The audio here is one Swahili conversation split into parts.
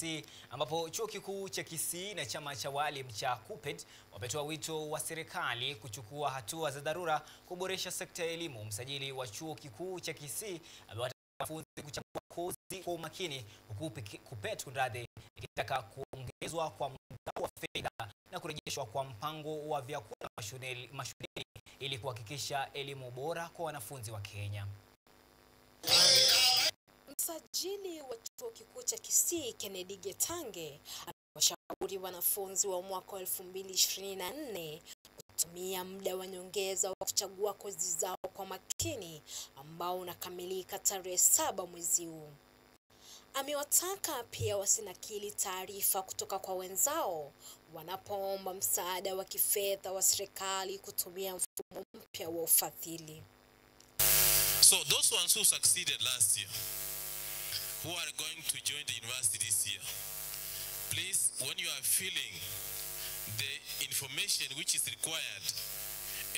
Kisii, ambapo chuo kikuu cha Kisii na chama cha walimu cha KUPPET wametoa wito wa serikali kuchukua hatua za dharura kuboresha sekta ya elimu. Msajili wa chuo kikuu cha Kisii amewataka wanafunzi kuchagua kozi kwa umakini, huku KUPPET ikitaka kuongezwa kwa mgao wa fedha na kurejeshwa kwa mpango wa vyakula mashuleni ili kuhakikisha elimu bora kwa wanafunzi wa Kenya. Msajili wa chuo kikuu cha Kisii Kennedy Getange amewashauri wanafunzi wa mwaka 2024 kutumia muda wa nyongeza wa kuchagua kozi zao kwa makini ambao unakamilika tarehe 7 mwezi huu. Amewataka pia wasinakili taarifa kutoka kwa wenzao wanapoomba msaada wa kifedha wa serikali kutumia mfumo mpya wa ufadhili. So those ones who succeeded last year, who are going to join the university this year, please, when you are filling the information which is required,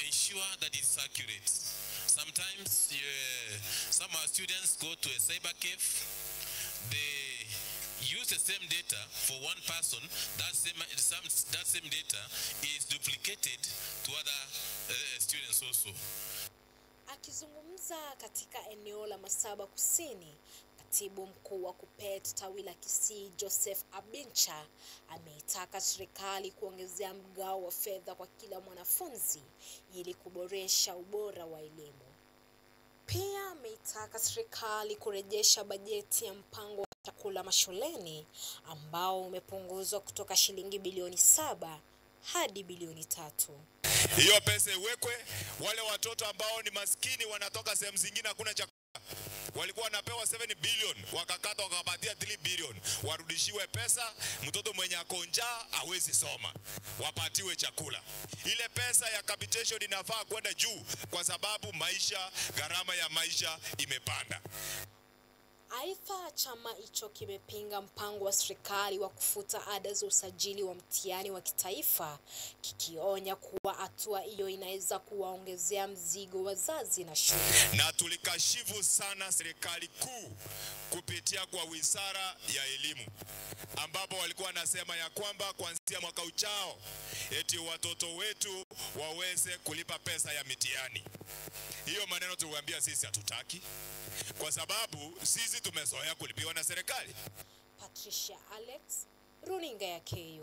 ensure that it's accurate. Sometimes some of our students go to a cyber cafe, they use the same data for one person, that same data is duplicated to other students also. Akizungumza katika eneo la Masaba Kusini, Katibu Mkuu wa KUPPET tawi la Kisii Joseph Abincha ameitaka serikali kuongezea mgao wa fedha kwa kila mwanafunzi ili kuboresha ubora wa elimu. Pia ameitaka serikali kurejesha bajeti ya mpango wa chakula mashuleni ambao umepunguzwa kutoka shilingi bilioni 7 hadi bilioni 3. Hiyo pesa iwekwe. Wale watoto ambao ni maskini wanatoka sehemu zingine hakuna chakula, walikuwa wanapewa 7 billion, wakakata wakapatia 3 billion, warudishiwe pesa. Mtoto mwenye ako njaa hawezi soma, wapatiwe chakula. Ile pesa ya capitation inafaa kwenda juu kwa sababu gharama ya maisha imepanda. Aidha, chama hicho kimepinga mpango wa serikali wa kufuta ada za usajili wa mtihani wa kitaifa, kikionya kuwa hatua hiyo inaweza kuwaongezea mzigo wazazi na shule. Na tulikashifu sana serikali kuu kupitia kwa Wizara ya Elimu, ambapo walikuwa nasema ya kwamba kuanzia mwaka ujao eti watoto wetu waweze kulipa pesa ya mitihani. Hiyo maneno tuliwaambia sisi hatutaki, kwa sababu sisi tumezoea kulipiwa na serikali. Patricia Alex, Runinga ya KU.